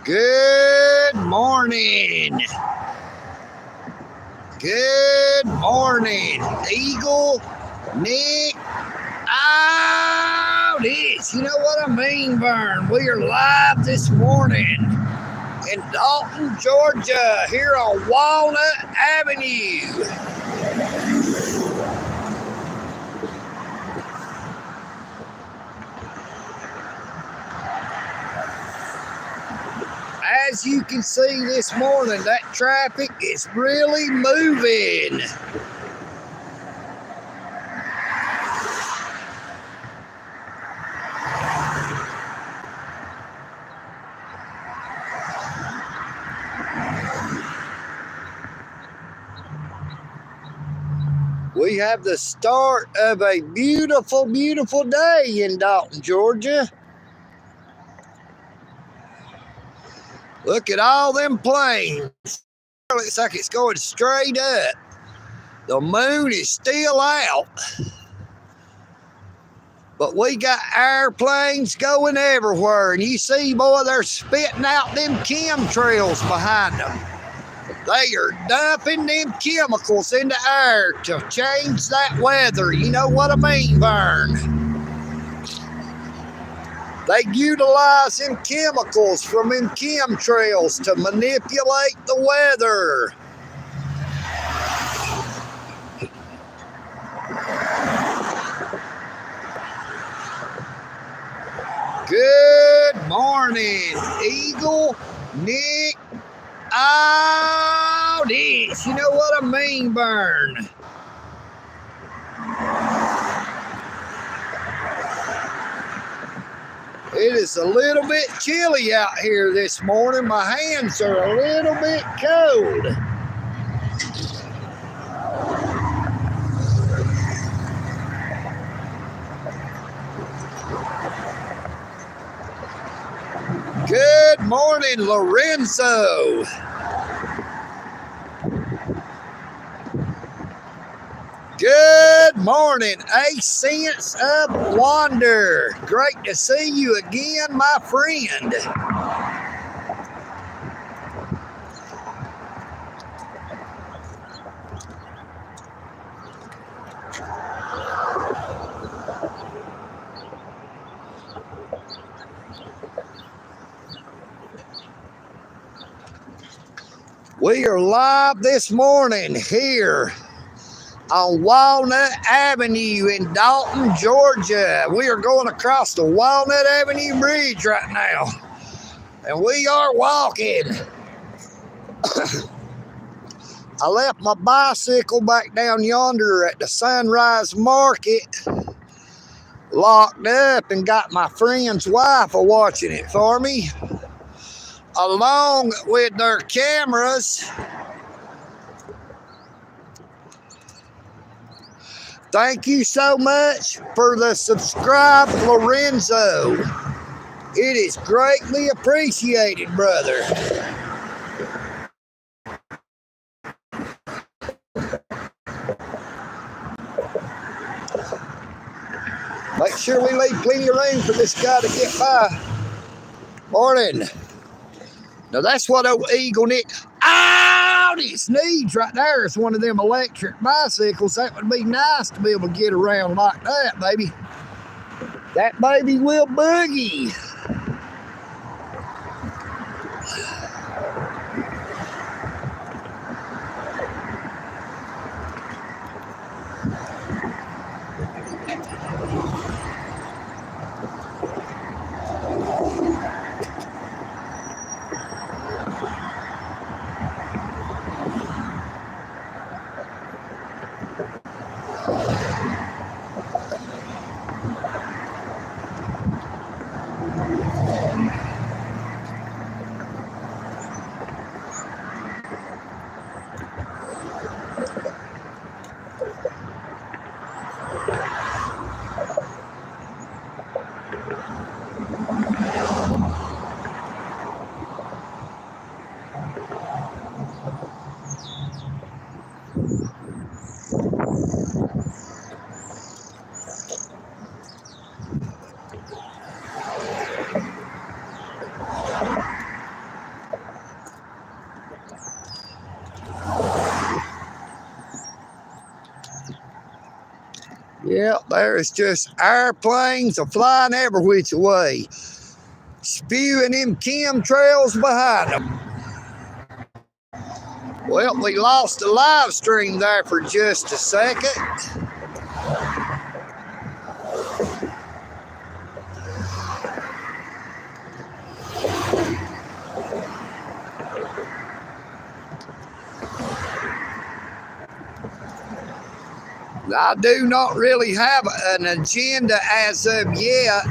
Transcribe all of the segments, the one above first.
Good morning. Good morning. Eagle, Nick, this. You know what I mean, Vern? We are live this morning in Dalton, Georgia, here on Walnut Avenue. As you can see this morning, that traffic is really moving. We have the start of a beautiful, beautiful day in Dalton, Georgia. Look at all them planes. It looks like it's going straight up. The moon is still out. But we got airplanes going everywhere. And you see, boy, they're spitting out them chemtrails behind them. They are dumping them chemicals in the air to change that weather. You know what I mean, Vern? They utilize them chemicals from them chemtrails to manipulate the weather. Good morning, Eagle, Nick, this. You know what I mean, Vern? It is a little bit chilly out here this morning. My hands are a little bit cold. Good morning, Lorenzo. Good morning, A Sense of Wonder. Great to see you again, my friend. We are live this morning here on Walnut Avenue in Dalton, Georgia. We are going across the Walnut Avenue Bridge right now, and we are walking. I left my bicycle back down yonder at the Sunrise Market, locked up, and got my friend's wife watching it for me, along with their cameras. Thank you so much for the subscribe, Lorenzo. It is greatly appreciated, brother. Make sure we leave plenty of room for this guy to get by. Morning. Now that's what old EagleNick. This needs right there is one of them electric bicycles. That would be nice to be able to get around like that, baby. That baby will boogie. Yeah, there's just airplanes flying every which way, spewing them chemtrails behind them. Well, we lost the live stream there for just a second. I do not really have an agenda as of yet.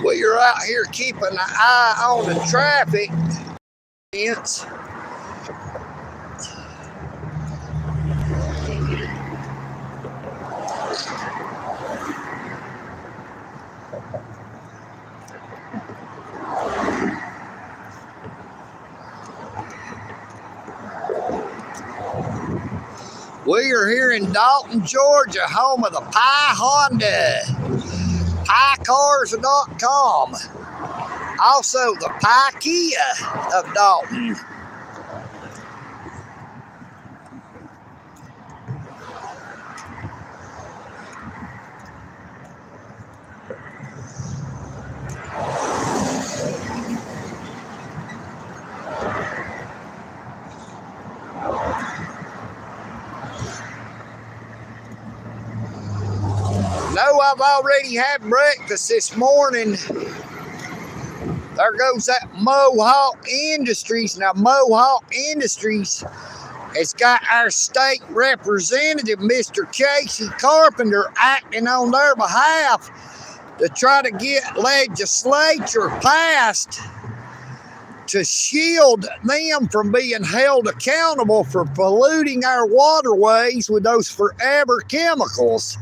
We are out here keeping an eye on the traffic. We are here in Dalton, Georgia, home of the Pi Honda, PiCars.com, also the Pi Kia of Dalton. No, I've already had breakfast this morning. There goes that Mohawk Industries. Now, Mohawk Industries has got our state representative, Mr. Casey Carpenter, acting on their behalf to try to get legislature passed to shield them from being held accountable for polluting our waterways with those forever chemicals.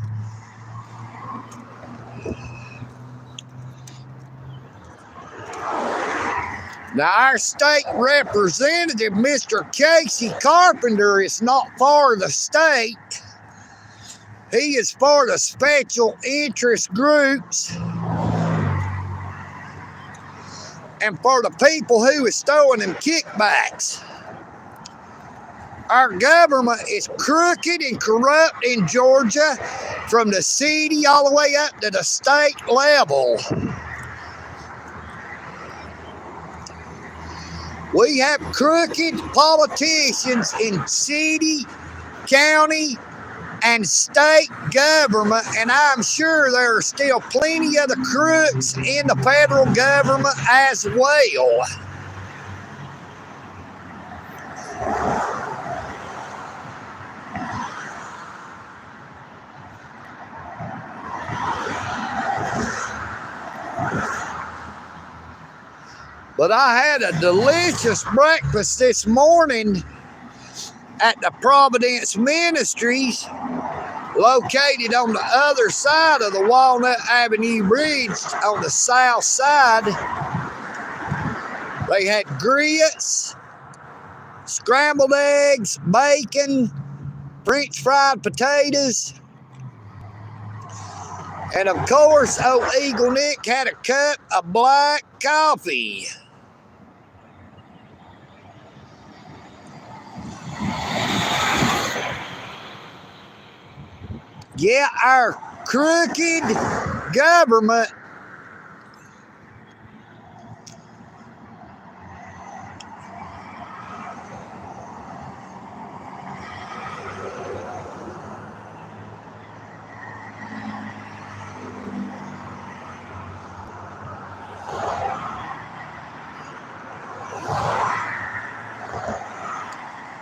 Now, our state representative, Mr. Casey Carpenter, is not for the state. He is for the special interest groups and for the people who is throwing them kickbacks. Our government is crooked and corrupt in Georgia from the city all the way up to the state level. We have crooked politicians in city, county, and state government, and I'm sure there are still plenty of the crooks in the federal government as well. But I had a delicious breakfast this morning at the Providence Ministries, located on the other side of the Walnut Avenue Bridge on the south side. They had grits, scrambled eggs, bacon, French fried potatoes, and of course, old EagleNick had a cup of black coffee. Yeah, our crooked government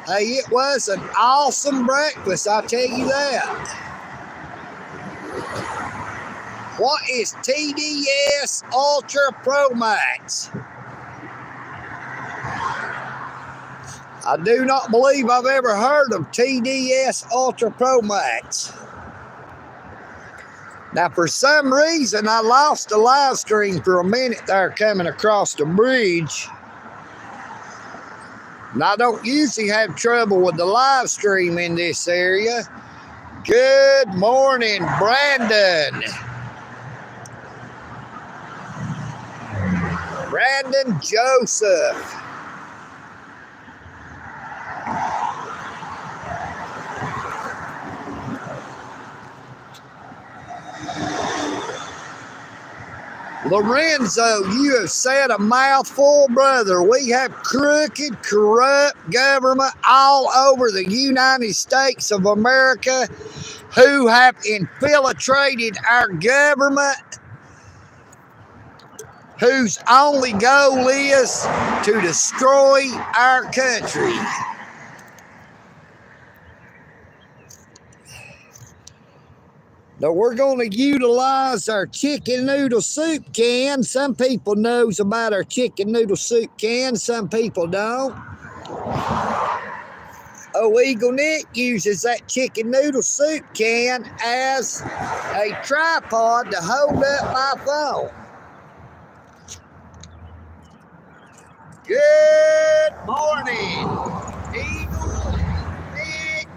hey, it was an awesome breakfast, I'll tell you that. What is TDS Ultra Pro Max? I do not believe I've ever heard of TDS Ultra Pro Max. Now, for some reason, I lost the live stream for a minute there coming across the bridge. And I don't usually have trouble with the live stream in this area. Good morning, Brandon. Brandon Joseph. Lorenzo, you have said a mouthful, brother. We have crooked, corrupt government all over the United States of America who have infiltrated our government, whose only goal is to destroy our country. Now we're going to utilize our chicken noodle soup can. Some people knows about our chicken noodle soup can. Some people don't. EagleNick uses that chicken noodle soup can as a tripod to hold up my phone. Good morning, EagleNick.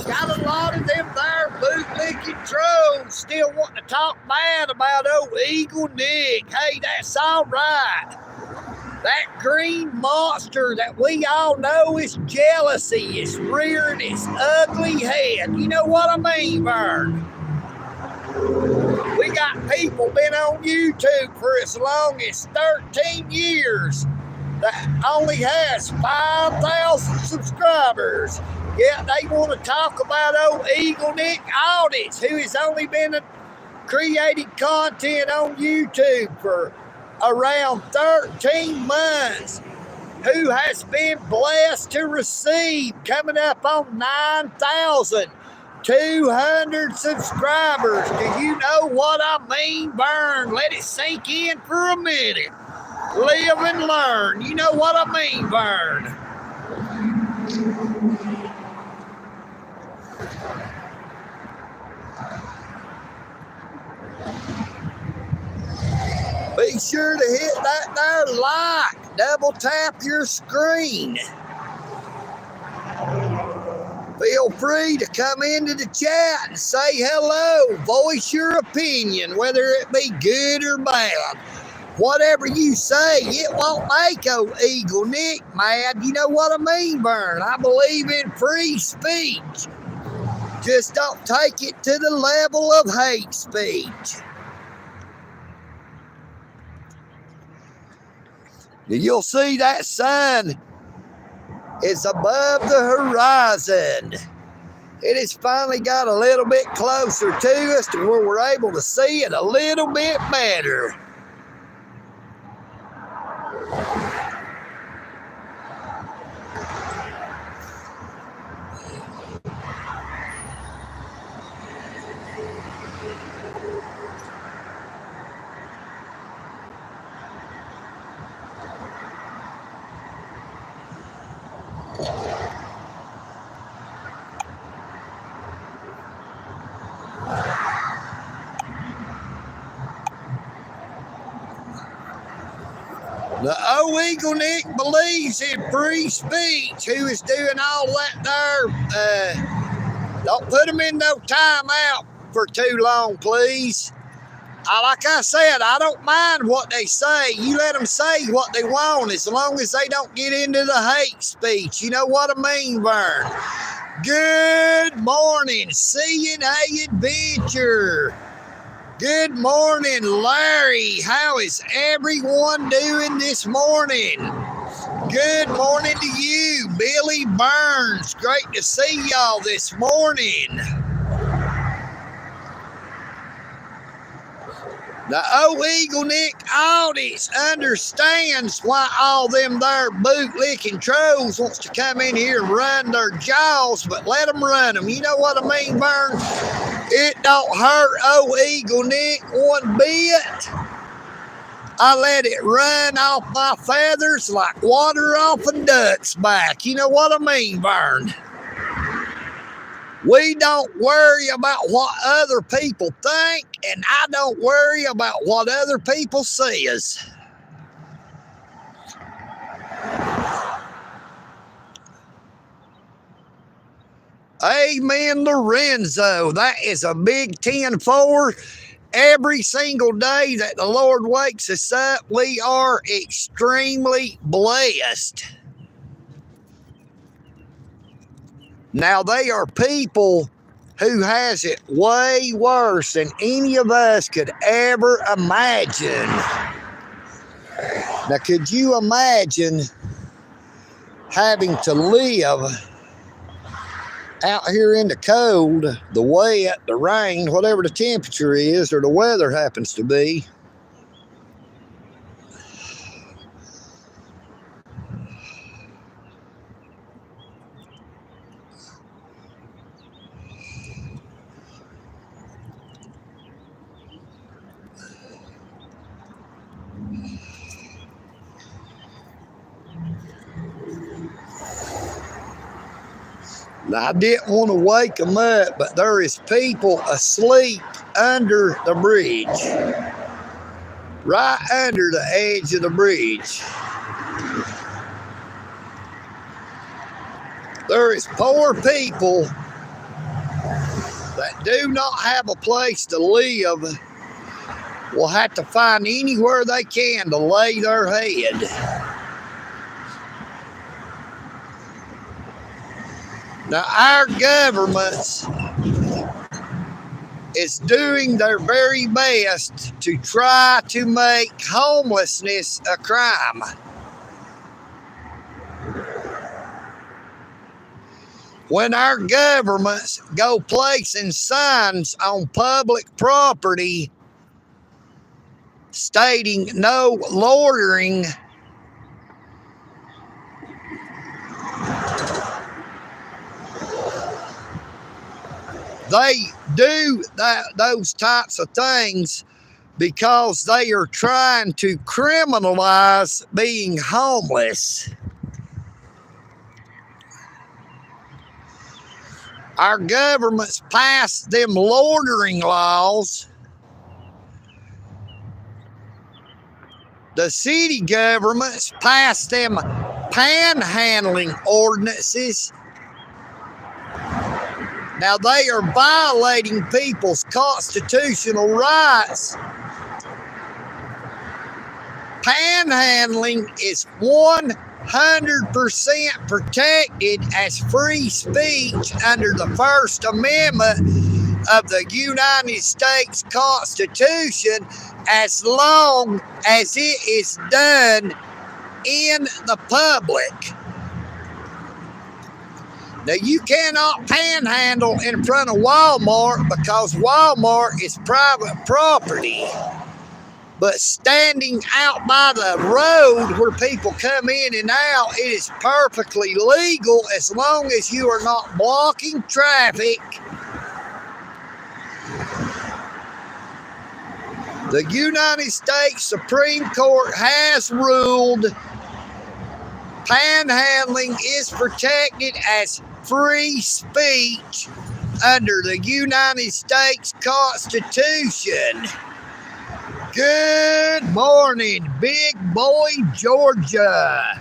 Got a lot of them there bootlicking trolls still wanting to talk bad about old EagleNick. Hey, that's all right. That green monster that we all know is jealousy is rearing its ugly head. You know what I mean, Vern? We got people been on YouTube for as long as 13 years that only has 5,000 subscribers. Yeah, they want to talk about old EagleNick Audits, who has only been creating content on YouTube for around 13 months, who has been blessed to receive, coming up on 9,200 subscribers. Do you know what I mean, Vern? Let it sink in for a minute. Live and learn. You know what I mean, Vern? Be sure to hit that there like. Double tap your screen. Feel free to come into the chat and say hello. Voice your opinion, whether it be good or bad. Whatever you say, it won't make old EagleNick mad. You know what I mean, Vern? I believe in free speech. Just don't take it to the level of hate speech. You'll see that sun is above the horizon. It has finally got a little bit closer to us to where we're able to see it a little bit better. The old EagleNick believes in free speech. Who is doing all that there? Don't put them in no timeout for too long, please. Like I said, I don't mind what they say. You let them say what they want as long as they don't get into the hate speech. You know what I mean, Vern? Good morning, Seeing a Adventure. Good morning, Larry. How is everyone doing this morning? Good morning to you, Billy Burns. Great to see y'all this morning. The old EagleNick Audits understands why all them there bootlicking trolls wants to come in here and run their jaws, but let them run them. You know what I mean, Vern? It don't hurt old EagleNick one bit. I let it run off my feathers like water off a duck's back. You know what I mean, Vern? We don't worry about what other people think, and I don't worry about what other people says. Amen, Lorenzo. That is a big 10-4. Every single day that the Lord wakes us up, we are extremely blessed. Now, they are people who has it way worse than any of us could ever imagine. Now, could you imagine having to live out here in the cold, the wet, the rain, whatever the temperature is or the weather happens to be? I didn't want to wake them up, but there is people asleep under the bridge, right under the edge of the bridge. There is poor people that do not have a place to live, will have to find anywhere they can to lay their head. Now, our government is doing their very best to try to make homelessness a crime. When our governments go placing signs on public property stating no loitering, they do those types of things because they are trying to criminalize being homeless. Our government's passed them loitering laws. The city government's passed them panhandling ordinances. Now, they are violating people's constitutional rights. Panhandling is 100% protected as free speech under the First Amendment of the United States Constitution, as long as it is done in the public. Now, you cannot panhandle in front of Walmart because Walmart is private property. But standing out by the road where people come in and out, it is perfectly legal as long as you are not blocking traffic. The United States Supreme Court has ruled panhandling is protected as free speech under the United States Constitution. Good morning, Big Boy, Georgia.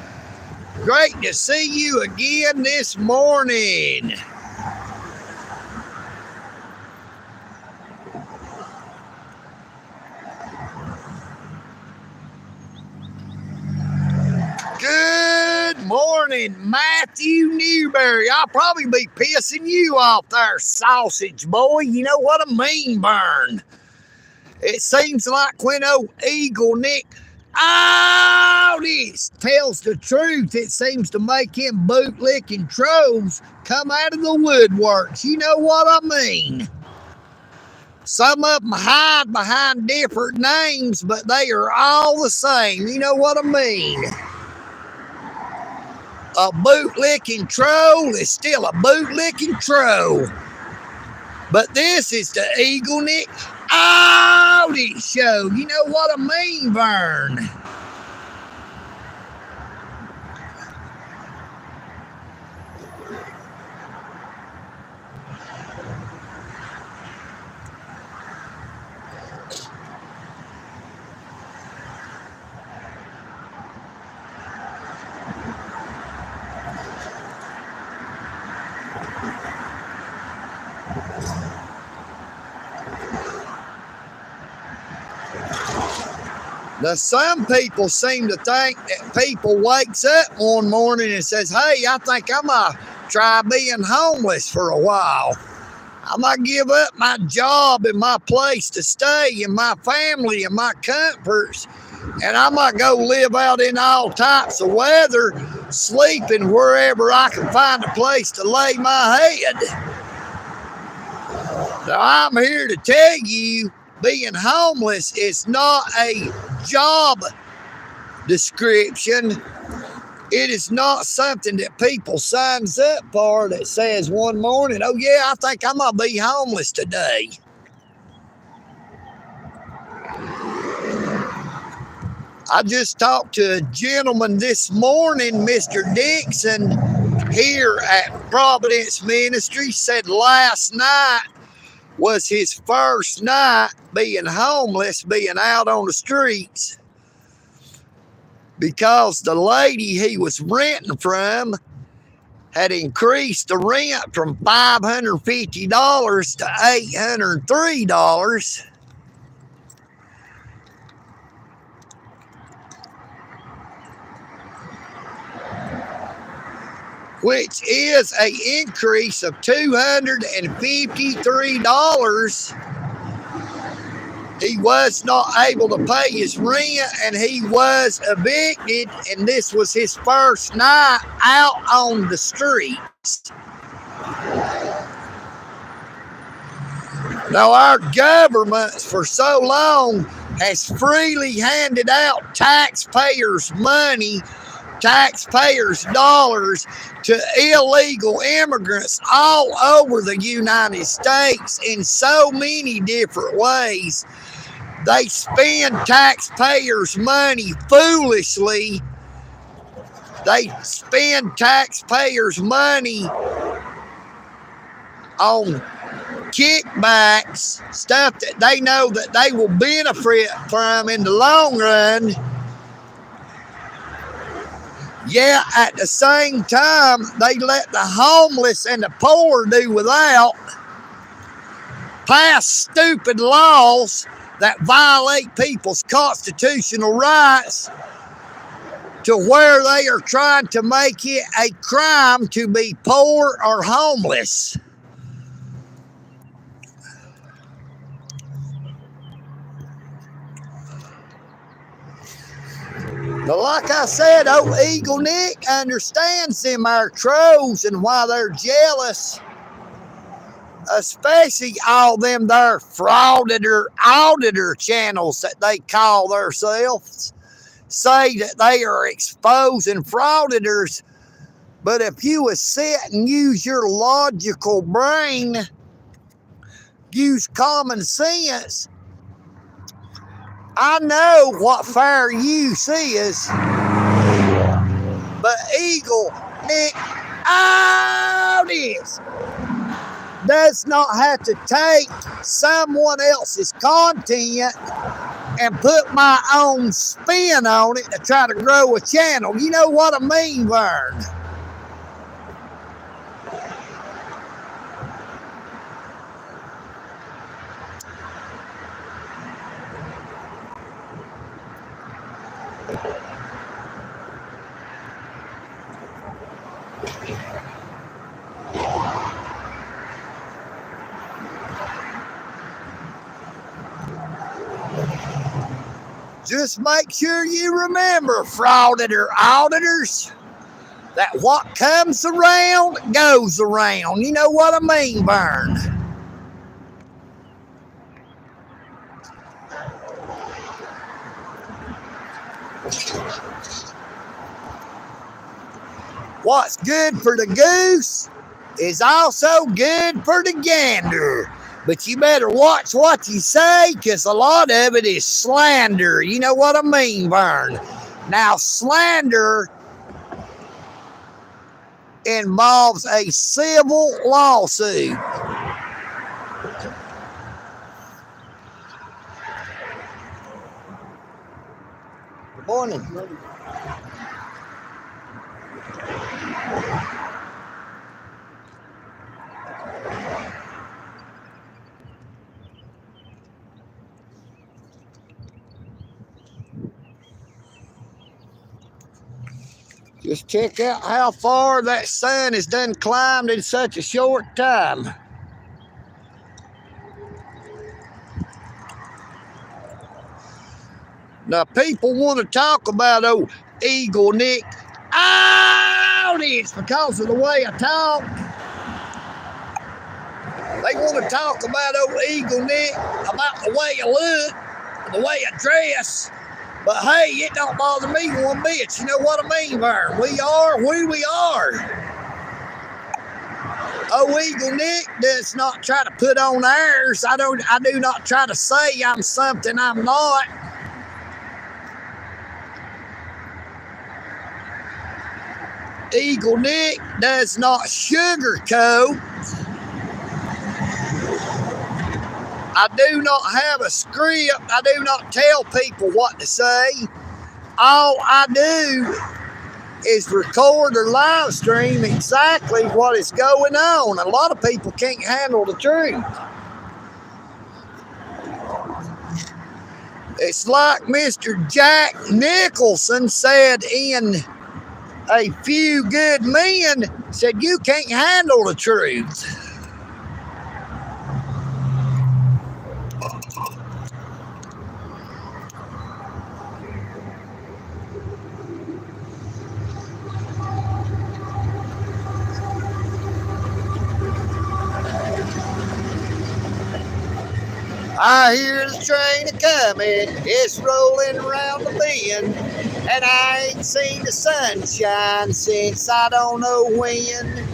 Great to see you again this morning. Good morning, Matthew Newberry. I'll probably be pissing you off there, sausage boy. You know what I mean, burn. It seems like when old EagleNick this tells the truth, it seems to make him bootlicking trolls come out of the woodworks. You know what I mean? Some of them hide behind different names, but they are all the same. You know what I mean? A bootlicking troll is still a bootlicking troll. But this is the EagleNick show. You know what I mean, Vern? Now, some people seem to think that people wakes up one morning and says, hey, I think I'm going to try being homeless for a while. I might give up my job and my place to stay and my family and my comforts, and I might go live out in all types of weather, sleeping wherever I can find a place to lay my head. So I'm here to tell you, being homeless is not a job description. It is not something that people signs up for that says one morning, oh yeah, I think I'm going to be homeless today. I just talked to a gentleman this morning, Mr. Dixon, here at Providence Ministry, said last night was his first night being homeless, being out on the streets, because the lady he was renting from had increased the rent from $550 to $803. Which is an increase of $253. He was not able to pay his rent, and he was evicted, and this was his first night out on the streets. Now, our government for so long has freely handed out taxpayers' money, taxpayers' dollars to illegal immigrants all over the United States in so many different ways. They spend taxpayers' money foolishly. They spend taxpayers' money on kickbacks, stuff that they know that they will benefit from in the long run. Yeah, at the same time, they let the homeless and the poor do without, pass stupid laws that violate people's constitutional rights to where they are trying to make it a crime to be poor or homeless. But like I said, old EagleNick understands them our trolls and why they're jealous. Especially all them there auditor channels that they call themselves, say that they are exposing frauditors. But if you would sit and use your logical brain, use common sense, I know what fair use is. But EagleNick this does not have to take someone else's content and put my own spin on it to try to grow a channel. You know what I mean, Vern? Just make sure you remember, auditors, that what comes around goes around. You know what I mean, Vern? What's good for the goose is also good for the gander. But you better watch what you say, because a lot of it is slander. You know what I mean, Vern? Now, slander involves a civil lawsuit. Good morning. Just check out how far that sun has done climbed in such a short time. Now, people want to talk about old EagleNick. Oh, it's because of the way I talk. They want to talk about old EagleNick, about the way I look, the way I dress. But hey, it don't bother me one bit. You know what I mean, Vern? We are who we are. Oh, EagleNick does not try to put on airs. I do not try to say I'm something I'm not. EagleNick does not sugarcoat. I do not have a script. I do not tell people what to say. All I do is record or live stream exactly what is going on. A lot of people can't handle the truth. It's like Mr. Jack Nicholson said in A Few Good Men, said you can't handle the truth. I hear the train a-comin', it's rolling around the bend, and I ain't seen the sunshine since I don't know when.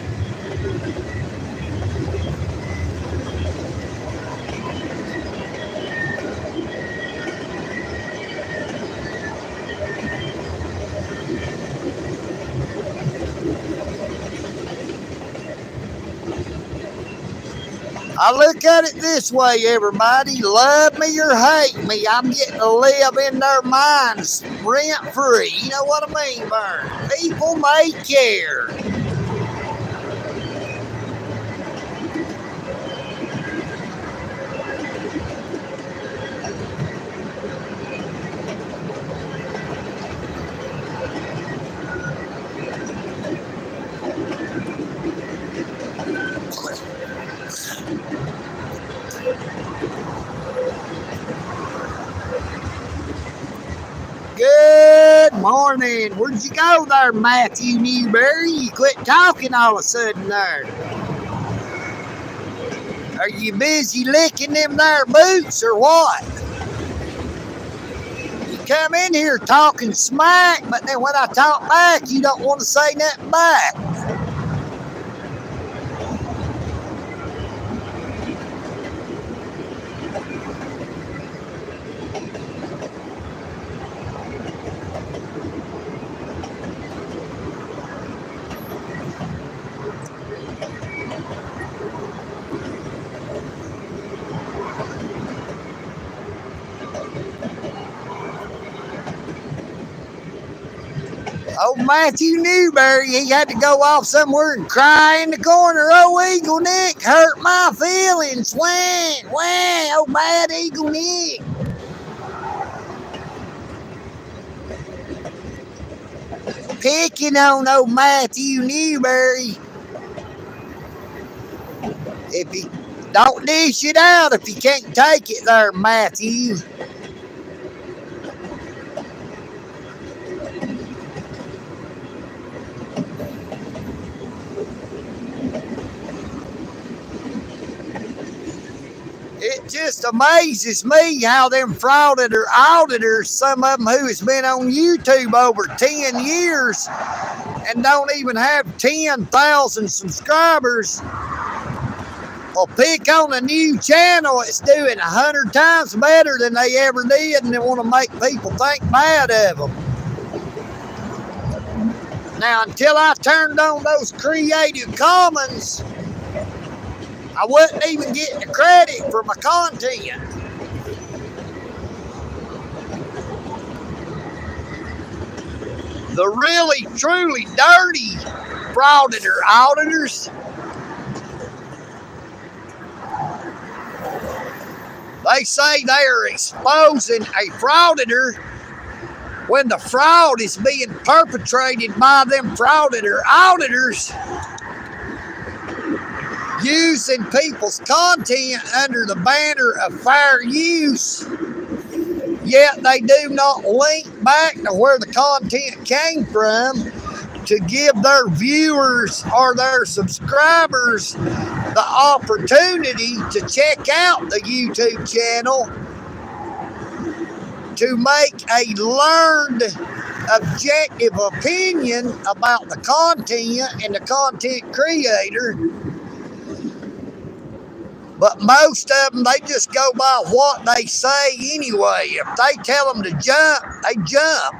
I look at it this way, everybody. Love me or hate me, I'm getting to live in their minds rent-free. You know what I mean, Vern? People may care. Good morning. Where'd you go there, Matthew Newberry? You quit talking all of a sudden there. Are you busy licking them there boots or what? You come in here talking smack, but then when I talk back, you don't want to say nothing back. Oh, Matthew Newberry, he had to go off somewhere and cry in the corner. Oh, EagleNick hurt my feelings. Wah, wah, oh, bad EagleNick. Picking on old Matthew Newberry. If you don't dish it out, if you can't take it there, Matthew. It just amazes me how them fraudulent auditors, some of them who has been on YouTube over 10 years and don't even have 10,000 subscribers, will pick on a new channel that's doing 100 times better than they ever did, and they want to make people think bad of them. Now, until I turned on those Creative Commons, I wasn't even getting the credit for my content. The really, truly dirty fraudulent auditors, they say they are exposing a frauditor when the fraud is being perpetrated by them fraudster auditors using people's content under the banner of fair use, yet they do not link back to where the content came from to give their viewers or their subscribers the opportunity to check out the YouTube channel to make a learned, objective opinion about the content and the content creator. But most of them, they just go by what they say anyway. If they tell them to jump, they jump.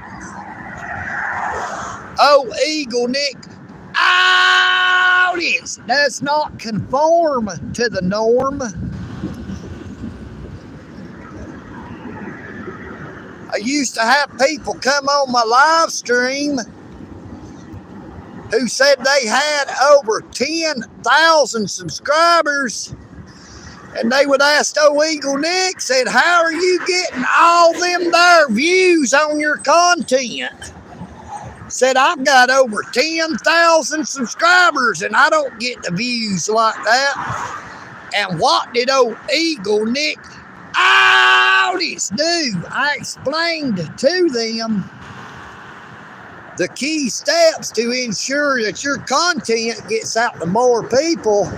Oh, EagleNick audience does not conform to the norm. I used to have people come on my live stream who said they had over 10,000 subscribers, and they would ask, oh, EagleNick, said, how are you getting all them there views on your content? Said, I've got over 10,000 subscribers and I don't get the views like that. And what did old EagleNick audience do? I explained to them the key steps to ensure that your content gets out to more people.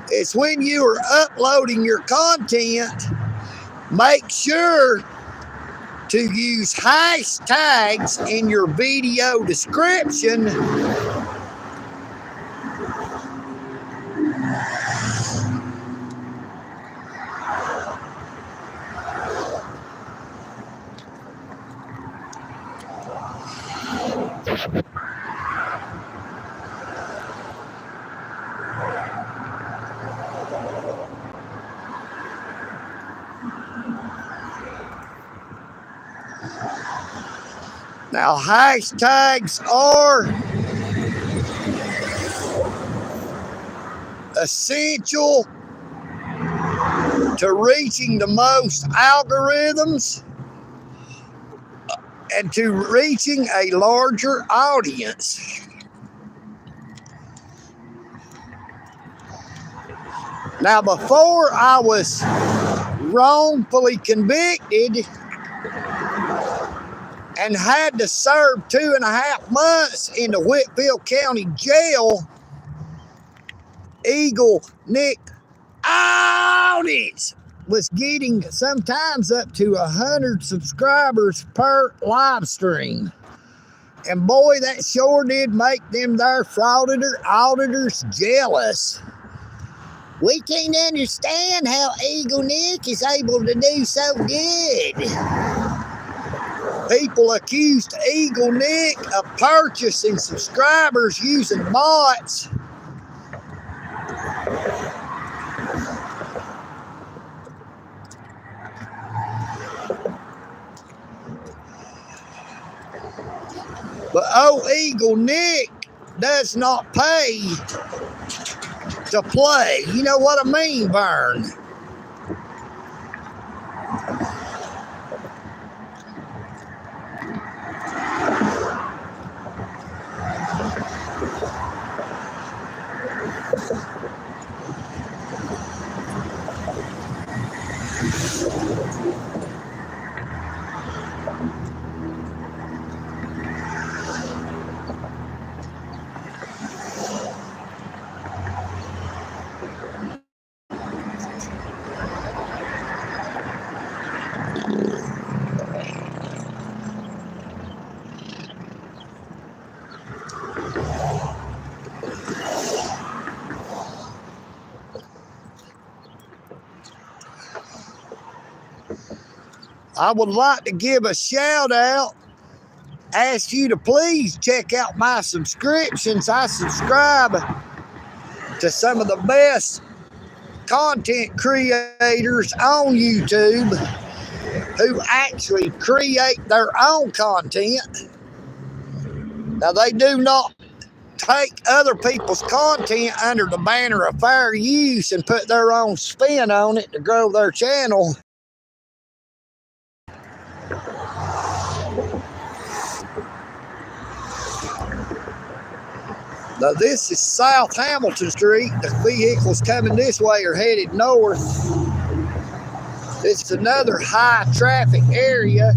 It's when you are uploading your content, make sure to use hashtags in your video description Now, hashtags are essential to reaching the most algorithms and to reaching a larger audience. Now, before I was wrongfully convicted and had to serve 2.5 months in the Whitfield County Jail, EagleNick audience was getting sometimes up to 100 subscribers per live stream. And boy, that sure did make them there fraudster auditors jealous. We can't understand how EagleNick is able to do so good. People accused EagleNick of purchasing subscribers using bots. But oh, EagleNick does not pay to play. You know what I mean, Vern? I would like to give a shout out, ask you to please check out my subscriptions. I subscribe to some of the best content creators on YouTube who actually create their own content. Now, they do not take other people's content under the banner of fair use and put their own spin on it to grow their channel. Now this is South Hamilton Street. The vehicles coming this way are headed north. This is another high traffic area.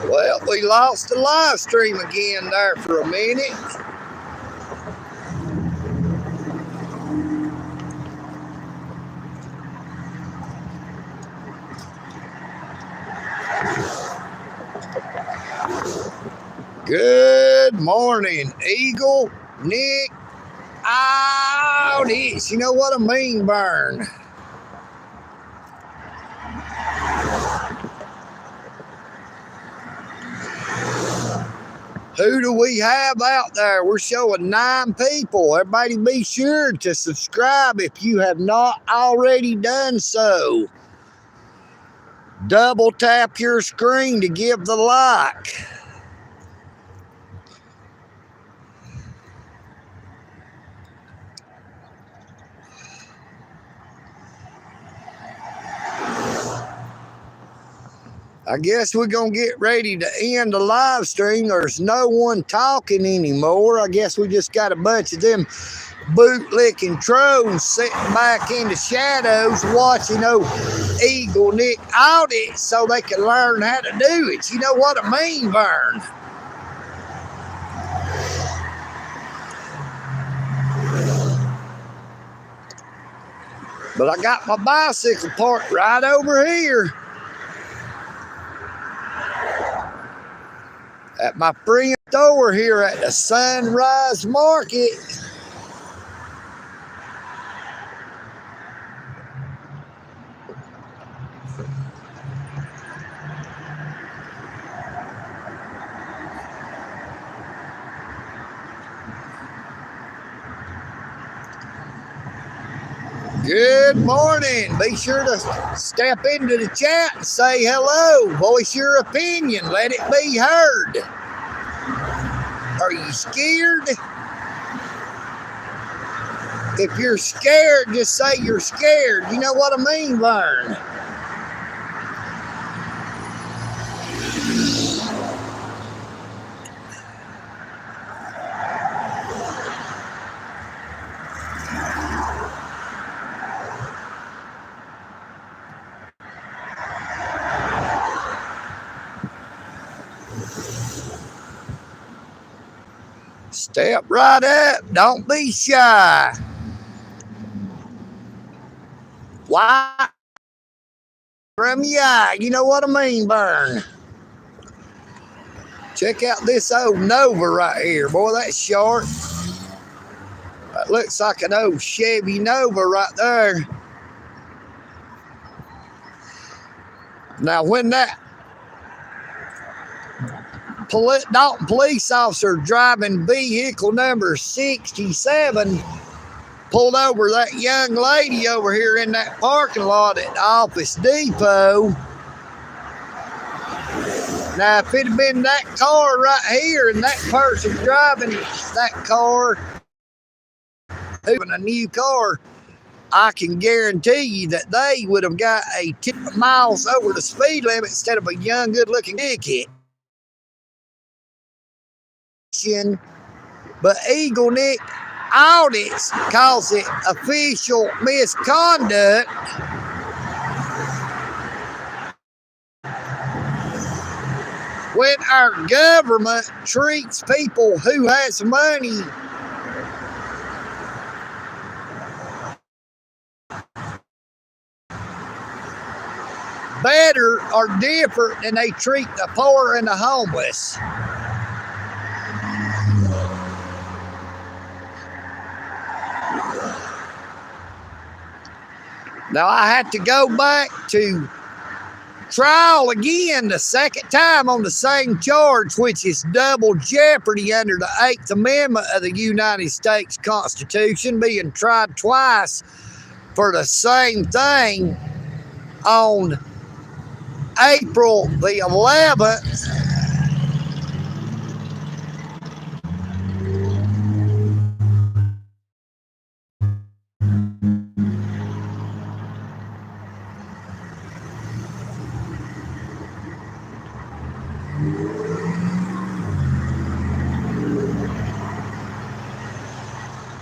Well, we lost the live stream again there for a minute. Good morning, Eagle, Nick. Out is, you know what I mean, burn. Who do we have out there? We're showing 9 people. Everybody be sure to subscribe if you have not already done so. Double tap your screen to give the like. I guess we're going to get ready to end the live stream. There's no one talking anymore. I guess we just got a bunch of them bootlicking trolls sitting back in the shadows watching old EagleNick audit so they can learn how to do it. You know what I mean, Vern? But I got my bicycle parked right over here at my friend's store here at the Sunrise Market. Good morning. Be sure to step into the chat and say hello. Voice your opinion. Let it be heard. Are you scared? If you're scared, just say you're scared. You know what I mean, Vern? Step right up. Don't be shy. Why? From your eye. You know what I mean, Vern? Check out this old Nova right here. Boy, that's short. That looks like an old Chevy Nova right there. Now, when that Dalton police officer driving vehicle number 67 pulled over that young lady over here in that parking lot at Office Depot. Now, if it had been that car right here and that person driving that car, even a new car, I can guarantee you that they would have got a 10 miles over the speed limit instead of a young, good-looking ticket. But EagleNick audits calls it official misconduct. When our government treats people who has money better or different than they treat the poor and the homeless. Now, I had to go back to trial again the second time on the same charge, which is double jeopardy under the 8th Amendment of the United States Constitution, being tried twice for the same thing on April the 11th.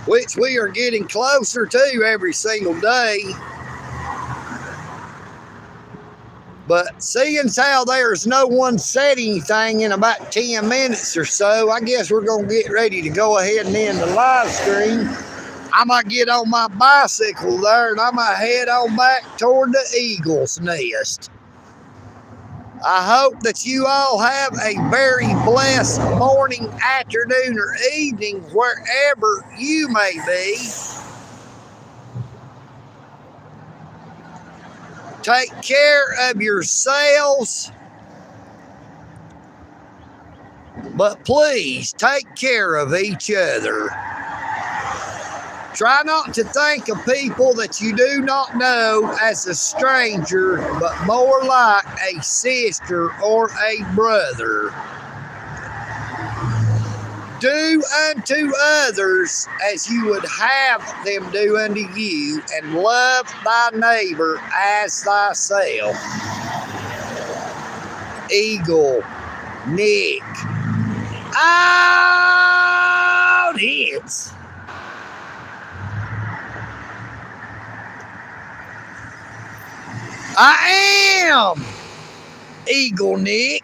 which we are getting closer to every single day. But seeing as how there's no one said anything in about 10 minutes or so, I guess we're going to get ready to go ahead and end the live stream. I might get on my bicycle there and I might head on back toward the eagle's nest. I hope that you all have a very blessed morning, afternoon, or evening wherever you may be. Take care of yourselves, but please take care of each other. Try not to think of people that you do not know as a stranger, but more like a sister or a brother. Do unto others as you would have them do unto you, and love thy neighbor as thyself. EagleNick out hits. I am EagleNick.